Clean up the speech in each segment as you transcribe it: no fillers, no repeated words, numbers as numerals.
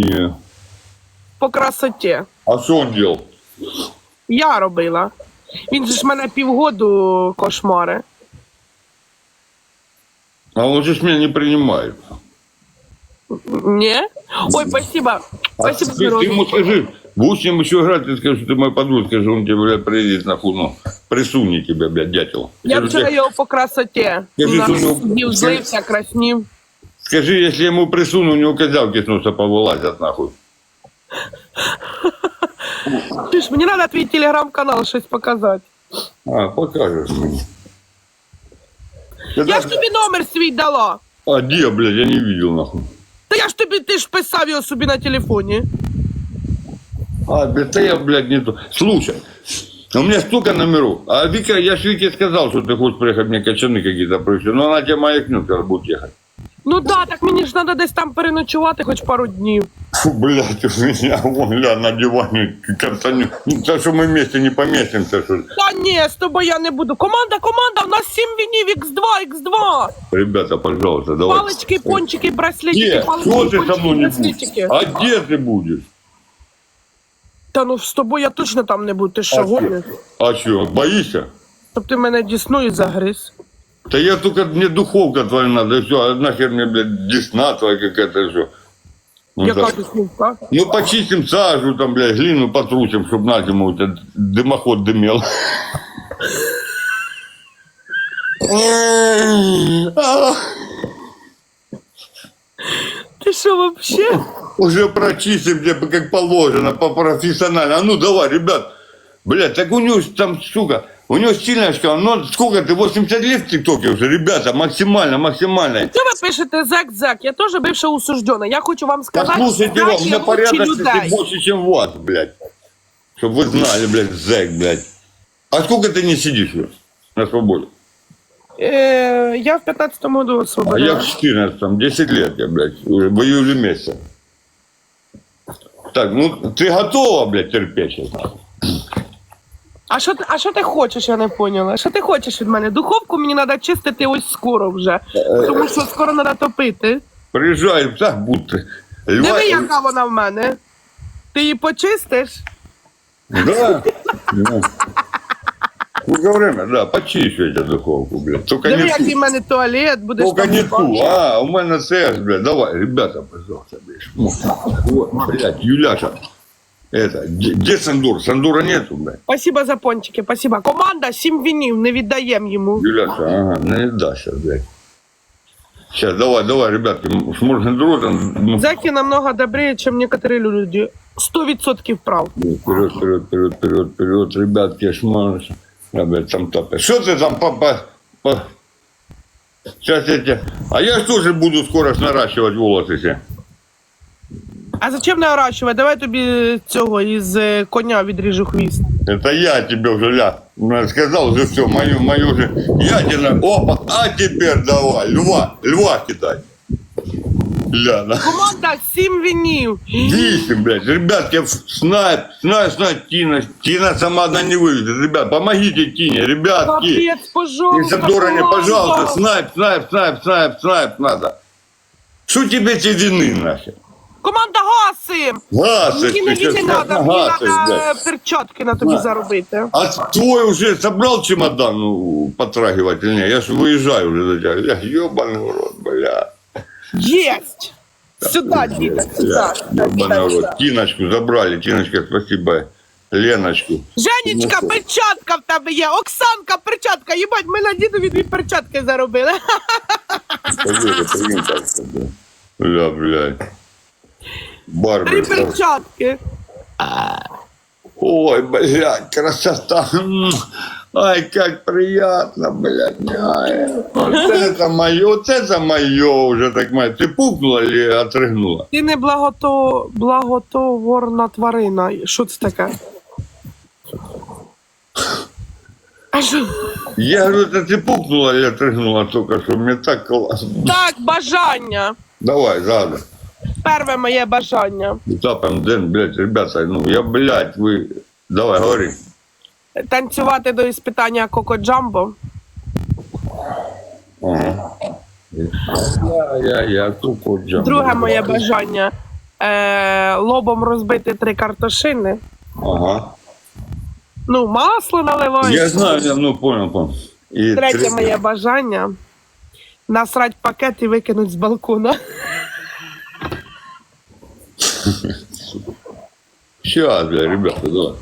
Не. По красоті. А что он делал? Я робила. Він же ж мене півгоду кошмари. А он же ж меня не принимает. Ні? Ой, спасибо. А Спасибо, ты ему здоровья. скажи, будешь с ним еще играть, ты скажешь, что ты моя подруга, скажи, он тебе, блядь, приедет нахуй, ну, присунет тебя, блядь, дятел. Я Скажи, вчора його по красоті. Скажи, Нас що ну, сидів, злився, краснів. скажи, если ему присуну, у него козявки с носа повылазят, нахуй. Ти ж, мені треба твій телеграм-канал щось показати. А, покажешь мне. Я ж тобі номер свій дала. А где, блядь, я не видел, нахуй. Та я ж тобі, ти ж писав його собі на телефоні. А, блядь, да я, блядь, не то. Слушай, у меня столько номеров. А Вика, я ж Вике сказал, что ты хочешь приехать, мне кочаны какие-то пришли. Но она тебя маякнет, когда будет ехать. Ну да, так мені ж треба десь там переночувати хоч пару днів. Фу, блядь, у меня вон, ля, на диване картаню. Ну, то, что мы вместе не поместимся, что ли. Та ні, з тобою я не буду. Команда, у нас 7 вінів, Х2. Ребята, пожалуйста, давай. Палички, пончики, браслетики, Где? палички, Что ты со мной пончики, не будешь? браслетики. А где ты будешь? Та ну з тобою я точно там не буду, ти що А гониш? А что, боишься? Щоб ти мене дісною загриз. Да я только, мне духовка твоя надо, и все, а нахер мне, блядь, десна твоя какая-то, все. Ну, Яка так. ти слухка? Ну, почистим сажу, там, блядь, глину потрусим, чтобы на зиму у тебя дымоход дымел. Ти що вообще? Уже прочистим, тебе как положено, по-профессионально. А ну, давай, ребят. Блядь, так у него ж там, сука, у него сильная шкала. Ну, сколько ты, 80 лет в ТикТоке уже, ребята, максимально, максимально. Що ви пишете зек-зек? Я теж бивша усуждена. Я хочу вам сказати, Послушайте що его, у меня лучше порядочности людей. больше, чем вас, блядь. Чтоб вы знали, блядь, зэк, блядь. А сколько ты не сидишь уже на свободе? Я в 15-му году А я освободила. в 14, 10 лет я, блядь, уже воюю уже месяц. Так, ну ты готова, блядь, терпеть сейчас? А що ти хочеш, я не поняла. Що ти хочеш від мене? Духовку мені треба чистити ось скоро вже. Тому що скоро треба топити. Приезжай, так будто. Диви, яка вона в мене. Ти її почистиш? Да. Ну, время, да, почищу эту духовку, блядь. Только Диви, не який в ту. мене туалет, будеш Только там не спати. ту. А, у меня ЦС, блядь. Давай, ребята, пожалуйста, блядь. Вот, блядь, Юляша. Это, где Сандур? Сандура нету, блядь. Спасибо за пончики, спасибо. Команда 7 вінів, не віддаємо йому. Юляша, ага, не да сейчас, блядь. Сейчас, давай, ребятки, шмургендротом. Ну, Зеки намного добрее, чем некоторые люди. 100% прав. вперед, ребятки, шмарш. Блядь, там топят. Что ты там, папа? Сейчас я тебе... А я ж тоже буду скоро наращивать волосы себе. А зачем наращувати? Давай тобі цього із коня відріжу хвіст. Это я тебе уже, ля, сказал уже все, мою уже, я тебе, опа, а теперь давай, льва кидай. Ля, да. Команда 7 вінів. 8, блядь, ребятки, снайп, Тина сама одна не выведет, ребят, помогите Тине, ребятки. Капець, пожалуйста. Если Дора не, команда. пожалуйста, снайп надо. Что тебе эти вины нахер? Команда гасим. Гасить, Мені не ти щас візи треба, мені гасиш, треба блядь. перчатки на тобі заробити. А твой уже собрал чемодан ну, потрагивать или нет? Я ж выезжаю уже за тебя. Я ебаный в рот, бля. Єсть. Сюда, діда, сюда. Ебаный в рот. Тиночку забрали. Тиночка, спасибо. Леночку. Женечка, перчатка в тебе є. Оксанка, перчатка. Їбать, ми на дідові 2 перчатки заробили. Прикинь, так, бля, блядь. 3 Барби. перчатки. Ой, блядь, красота. Ай, как приятно, блядь. Ай, вот это мое уже так мое. Ты пукнула или отрыгнула? Ти не благотворна тварина. Що це таке? А що? Я говорю, это ты пукнула или отрыгнула только что? Мне так классно. Так, бажання. Давай, задом. Перше моє бажання. Тапаем, Дэн, блядь, ребята, ну я, блядь, вы... Давай, говори. Танцювати до іспитання Коко Джамбо. Ага. Я, Коко Джамбо. Друге моє бажання. лобом розбити 3 картошини. Ага. Ну, масло наливаєш. Я знаю, ну понял. И Третє моє бажання – насрать пакет і викинуть з балкона. Сейчас, бля, ребята, давай.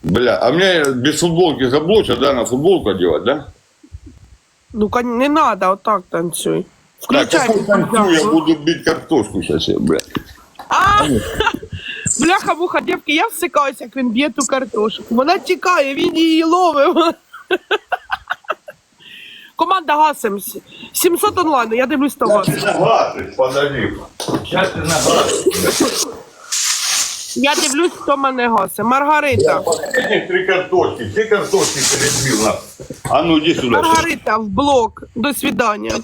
Бля, а мне без футболки заблочат, да, на футболку одевать, да? Ну, не надо, отак танцюй. Так, Включай. какой танцую, я буду бить картошку сейчас, бля. А! Бляха-муха, дівки, я всикаюся, як він б'є ту картошку. Вона тікає, він її ловив. Команда гасим. 700 онлайн, я дивлюсь то гасим. Нагасить, подожди. Сейчас ты нагасишь. Я дивлюсь, хто мене гасить. Маргарита. Последних 3 картошки, все картошки перебил на. А ну иди сюда. Маргарита, в блок. До свидання.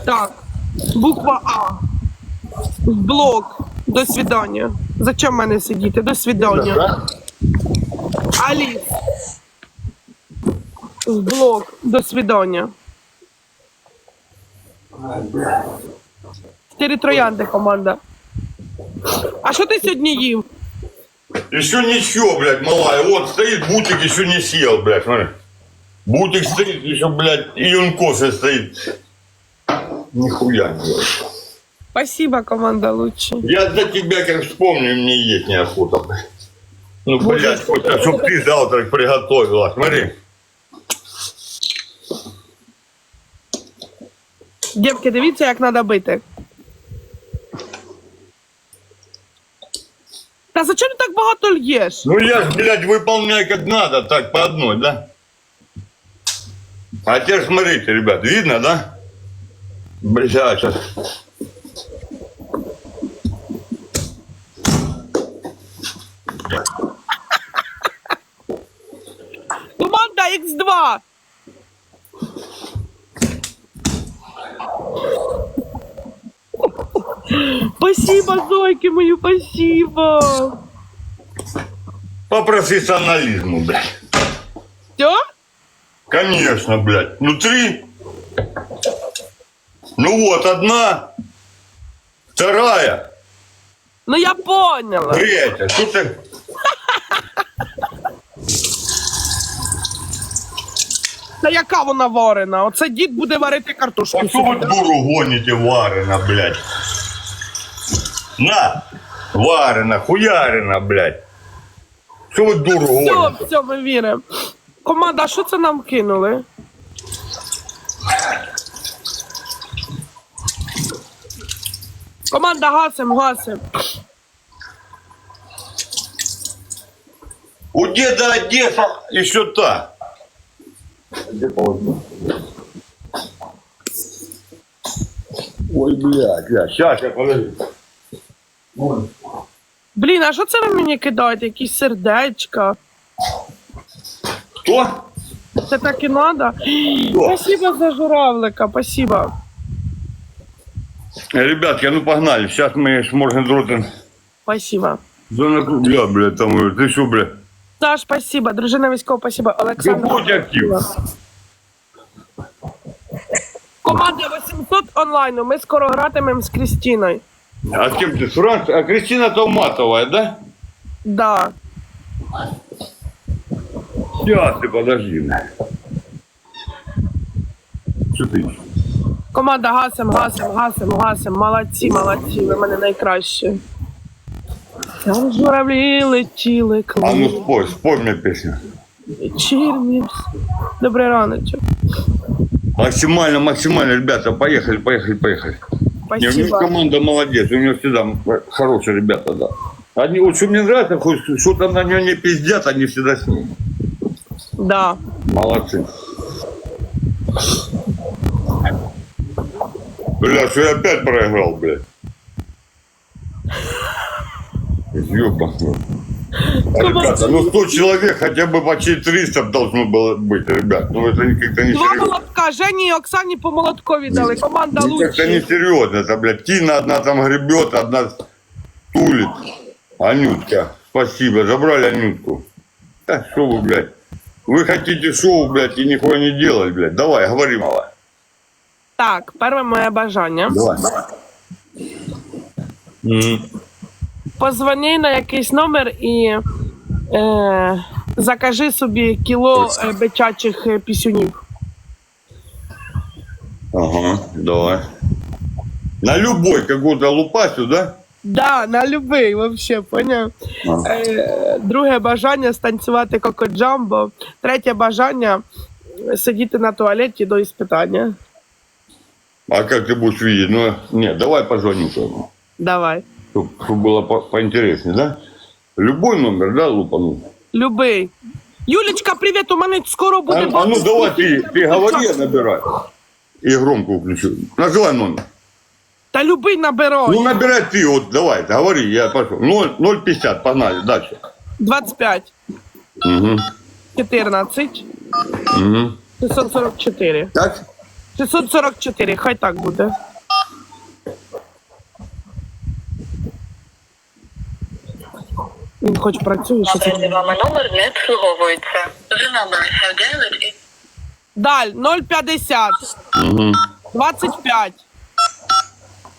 Так, буква А. В блок. До свидання. Зачем мене сидіти? До свидання. Да? Аліс. В блок. До свидання. 4 троянди, команда. А що ти сьогодні їв? Еще ничего, блядь, малая. Вот стоит бутик, еще не съел, блядь, смотри. Бутик стоит, еще, блядь, и он кофе стоит. Нихуя не делает. Спасибо, команда лучше. Я за тебя как вспомню, мне есть неохота, блядь. Ну, Боже, блядь, хоть, чтоб ты завтрак приготовила, смотри. Дівки, дивіться, як треба бити. Та зачем ти так багато л'єш? Ну, я ж, блядь, выполняю как надо, так, по одной, да? А теперь смотрите, ребят, видно, да? Блядь, сейчас. Команда Х2. Спасибо, зойки мої, спасибо. По профессионализму, блядь. Все? Конечно, блядь. Ну, 3. Ну вот, 1. 2. Ну я поняла. 3. Что ты? Та яка вона варена? Оце дід буде варити картошку. А что вы дуру гоните, варена, блядь? На! Варена, хуярена, блядь. Что вы дуру Все, гоните? все, ми віримо. Команда, а що це нам кинули? Команда, гасим, гасим. У деда Одесса еще та. Ой, блядь, сейчас я подожди. Блін, а що це ви мені кидаєте? Якісь сердечка? Кто? Це так і надо? Спасибо за журавлика, спасибо. Ребятки, ну погнали. Сейчас мы с Моргендротен. Спасибо. Зона кругля, блядь, там, ты что, блядь? Саш, спасибо. Дружина військова, спасибо. Ты Олександр. будь актив. Команда 800 онлайну. Ми скоро гратимемо з Крістіною. А с кем ты? С Франц? А Кристина Толматовая, да? Да. Сейчас ты подожди. Что ты ищешь? Команда гасим, гасим, гасим, гасим. Молодці, молодці. Ви мене найкращі. Там журавлі летіли, А ну клин. спой мне песню. Вечірні. Добрий раночок. Максимально, максимально, ребята, поехали, поехали, поехали. Не, у него Спасибо. команда молодец, у него всегда хорошие ребята, да. Они, вот что мне нравится, хоть что там на него не пиздят, они всегда с ним. Да. Молодцы. Бля, что я опять проиграл, блядь. Ёба. Ребята, ну 100 человек, хотя бы почти 300 должно было быть, ребят. Ну это как-то не Два серьезно. молотка. Жені і Оксані по молоткові дали. Команда Ну, как-то не лучші. серьезно, это, блядь, Тина одна там гребет, одна тулит. Анютка, спасибо, забрали Анютку. Да что вы, блядь, вы хотите шоу, блядь, и нихуя не делать, блядь. Давай, говори, мала. Так, перше моє бажання. Давай. Позвони на якийсь номер і закажи собі кіло бичачих пісюнів. Ага, давай. На любой какую-то лупасю, да? Да, на любий, вообще, поняв? Друге бажання станцювати коко-джамбо. Третє бажання сидіти на туалеті до іспитання. А как ты будешь видеть? Ну, нет, давай позвоним кому. Давай. Чтобы было поинтереснее, да? Любой номер, да, лупануть? Любий. Юлечка, привіт, у мене скоро буде... А ну давай ты говори, я набирай. И громко включу. Называй номер. Та любий набирай. Ну набирай ты, вот давай, говори, я пошел. 0,50, погнали, дальше. 25. Угу. 14. Угу. 644. Так? 644, хай так буде. Він хоч працює, що це... Наданий вами номер не обслуговується. The number you have dialed is... Даль, 0,50. Угу. 25.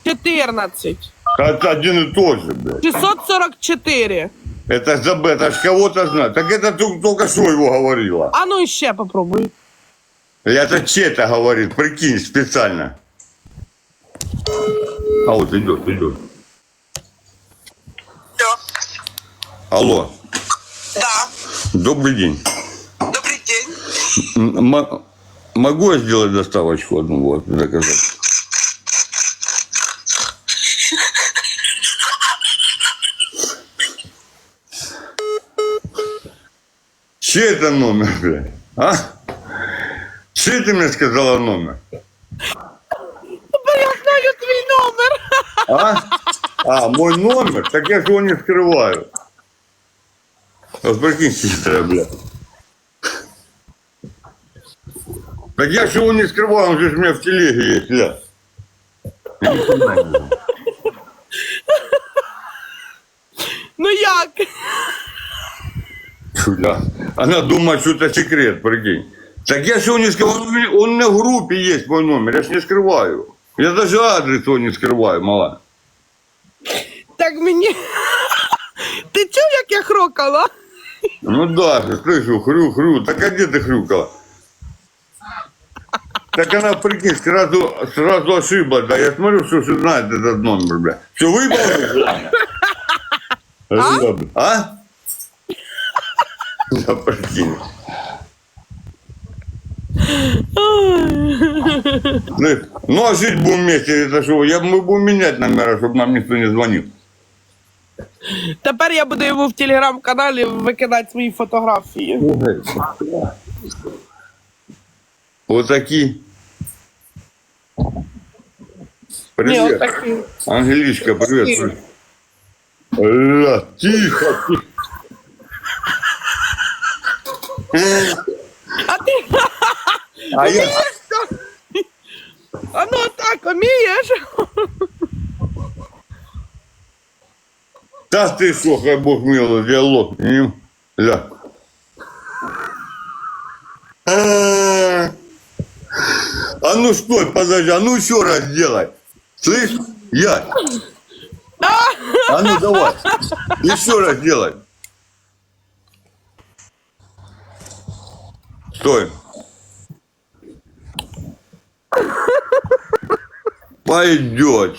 14. Это один и тот же, блядь. 644. Это ж кого-то знает. Так это ты только что его говорила. А ну іще попробуй. Это чей-то говорит, прикинь, специально. А вот идет. Все. Алло, Да. добрый день. Добрый день. Могу я сделать доставочку одну, вот, заказать? Чей это номер, блядь? А? Чей ты мне сказала номер? Я знаю твій номер. А, мой номер? Так я же его не скрываю. Вот прикинь, хитрая, блядь. Так я же его не скрываю, он же у меня в телеге есть, бля. Ну як? Бля. Она думает, что это секрет, прикинь. Так я же его не скрываю, он у меня в группе есть мой номер, я же не скрываю. Я даже адрес его не скрываю, мала. Так мені... Ти чув, як я хрокала? Ну да, слышу, хрю. Так а где ты хрюкала? Так она, прикинь, сразу ошиблась, да. Я смотрю, что знает этот номер, бля. Все выбрал? А? Да, прикинь. Ну, а жить будем вместе, это что? Мы будем менять номера, чтобы нам никто не звонил. Тепер я буду йому в телеграм-каналі викидати свої фотографії. Вот такие. Ні, Привет. отакі. Ангеличка, привет. Ля, тихо. А ти... А я... А ну так, умієш? Да ты что, хай Бог милый, диалог. Ля. А ну стой, подожди, а ну еще раз делай. Слышь, я. А ну давай. Еще раз делай. Стой. Пойдет.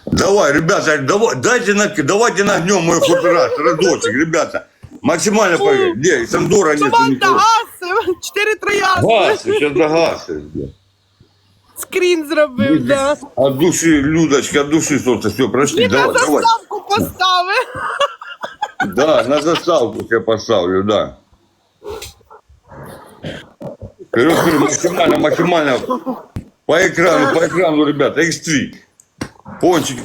Давай, ребята, давайте нагнем мой футраж, разочек, ребята. Максимально пойдет. Где? Сандора нет. Команда гасив, 4 троянди. Гасишь, сейчас загасишь. Скрін зробив, да. От души, Людочка, от души солнце, все, прошли. І на Давай, давай. заставку поставив. Да, на заставку тебя поставлю, да. Максимально. По экрану, ребята, X3. Пончики.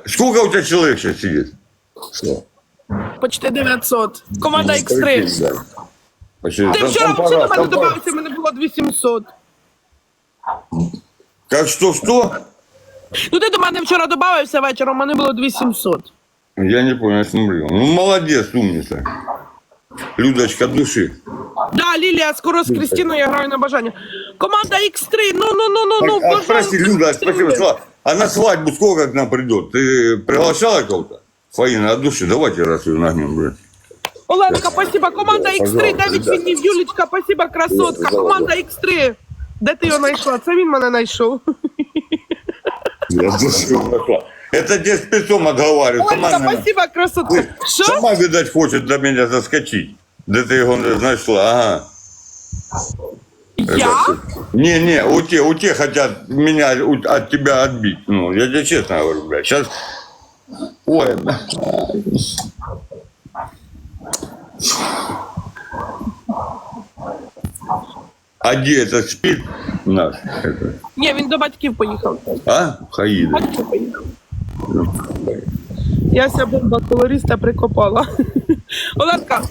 Сколько у тебя человек сейчас сидит? Почти 900. Команда X3. Ти вчора взагалі до мене добавився, в мене було 2700. Как что? Ну ти до мене вчора добавився вечором, у мене було 2700. Я не понял, я смотрел. Ну, молодец, умница. Людочка, от души. Да, Лілія, скоро з Кристиною я граю на бажання. Команда X3, ну, Прости, Люда, спасибо. А на свадьбу сколько к нам придет? Ты приглашала кого-то? Фаина, от души, давайте раз ее нагнем, блядь. Оленка, спасибо. Команда X3, Пожалуйста, 9 ребята. фінів, Юлічка, спасибо, красотка. Команда X3. Де ти його знайшла? Це він мене знайшов. Я от души нашла. Это тебе спецом отговариваю. Оленка, спасибо, красотка. Що? Сама, видать, хочет до меня заскочить. Де ти його знайшла, ага. Я? Не, у те хотят меня от тебя отбить. Ну, я тебе честно говорю, блядь. Сейчас... Ой, блядь. А где это спит наш? Это? Ні, він до батьків поїхав. А? Хаида. Батьків поїхав. Яся бомба колориста прикопала. Оленка,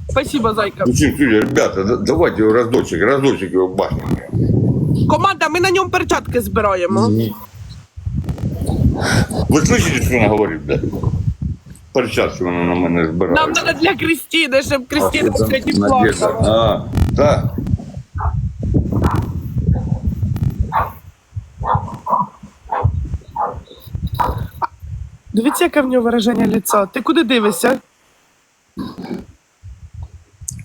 спасибо, зайка. Ну, ребята, давайте его разочек его бахнем. Команда, ми на ньому перчатки збираємо. Ви слышите, що вона говорить, блядь? Перчатки вона на мене збирає. Нам треба для Крістіни, щоб Крістіна сьогодні Надежда. плакала. А, так. Дивіться, яке в нього вираження лица. Ти куди дивишся?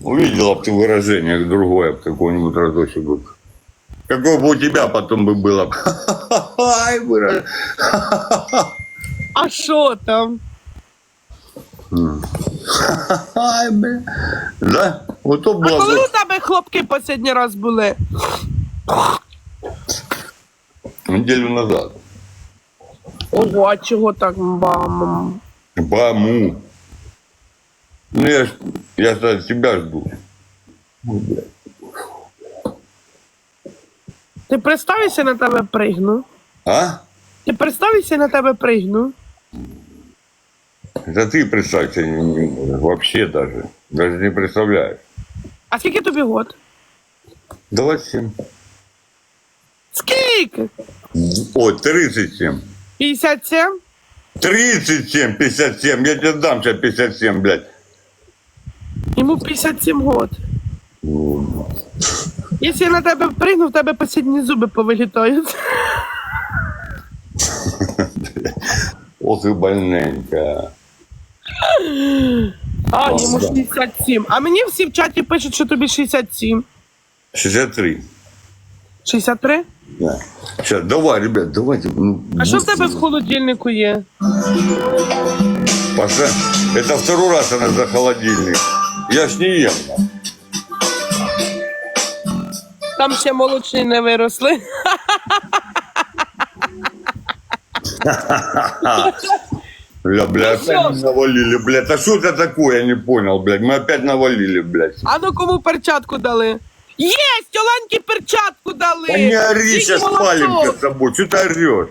Увидела бы ты выражение другое, какой-нибудь разочек бы. Какое бы у тебя потом бы было. Ай, выражение. А що там? Ай, бля. Да? Вот то А было коли бы у тебе хлопки останній раз були? неделю назад. Ого, а чого так бам? Баму. Ну, я ж от тебя жду. Ой, бля. Ти представишся, на тебе пригну? А? Ти представишся, на тебе пригну? Это ты представься не можешь. Вообще даже. Даже не представляешь. А скільки тобі год? 27. Скільки? Ой, 37. 57? 37, 57. Я тебе дам сейчас 57, блядь. Йому 57 год. Якщо я на тебе пригну, в тебе посідні зуби повилітають. Ох и больненько. А, йому 67. А мені всі в чаті пишуть, що тобі 67. 63. 63? Да. Сейчас, давай, ребят, давайте. Ну, А що в тебе в холодильнику є? Паша, это второй раз она за холодильник. Я ж не ем. Там ще молочні не виросли. Бля, Ну опять всё. навалили, блядь. А что это такое, я не понял, блядь. Мы опять навалили, блядь. А ну кому перчатку дали? Єсть! Оленьки перчатку дали! Да не ори, Скільки сейчас молоток! спалимся с тобой. Что ты орешь?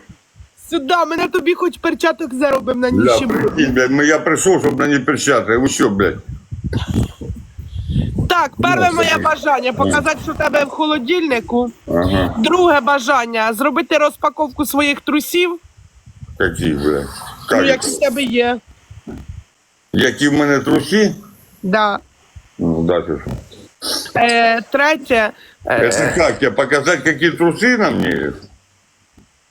Сюди, ми на тобі хоч перчаток заробимо на Бля, ніші. прикинь, блядь, я пришел, чтобы на не перчатки. Вы что, блядь? Так, перше моє бажання показати, що в тебе в холодильнику. Ага. Друге бажання зробити розпаковку своїх трусів, Какие, блядь? ну, Как? які в тебе є. Які в мене труси? Да. Ну, да, ты что? Третє. Это как, тебе показать, какие трусы на мне?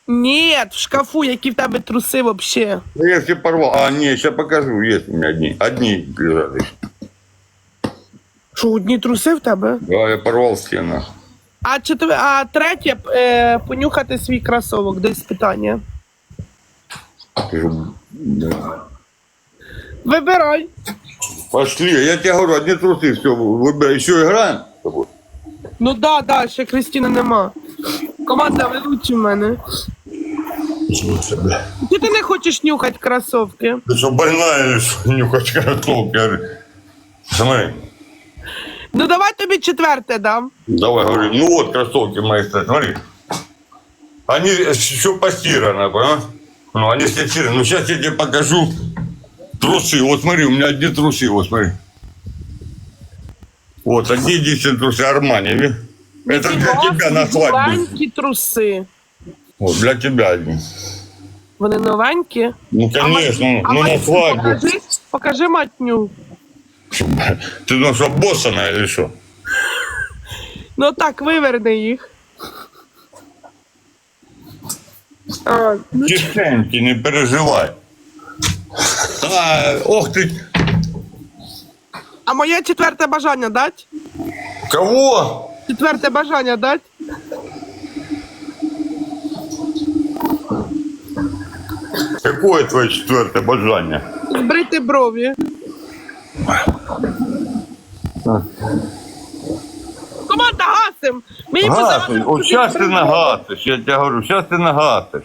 Ні, в шкафу, які в тебе труси взагалі. Да я все порвал. А, не, сейчас покажу, есть у меня одни. Одни лежат еще. Що, одні труси в тебе? Да, я порвал стену. А третє, понюхати свій кросовок, десь питання. Вибирай. Пошли, я тебе говорю, одни трусы, все, выбирай. Еще играем? с тобой? Ну да, ще Крістіни нема. Команда, ви лучше в мене. Чи ти не хочеш нюхати кросовки? Ты что, больная или что? Нюхать кроссовки? Я говорю, смотри, Ну давай тобі четверте дам. давай, говорю, ну вот кроссовки мои, стоят, смотри. Они еще постираны, понимаешь? Ну, они все стираны. Ну, сейчас я тебе покажу трусы. Вот смотри, у меня одни трусы, вот смотри. Вот, одни единственные трусы Армани, видишь? Это для тебя на свадьбу. Новенькі труси. Вот, для тебя одни. Вони новенькі. Ну, конечно, ну на свадьбу. Покажи матню. Ты думаешь, что боссана или что? Ну так, виверни їх. А, ну, Тихенько, не переживай. Ох ты, а моє четверте бажання дать? кого? Четверте бажання дать? Какое твое четвертое бажание? Збрити брові. Команда гасим! Мені Гасиш, позавжди от сейчас ты збрити брові. нагасишь, я тебе говорю, сейчас ты нагасишь.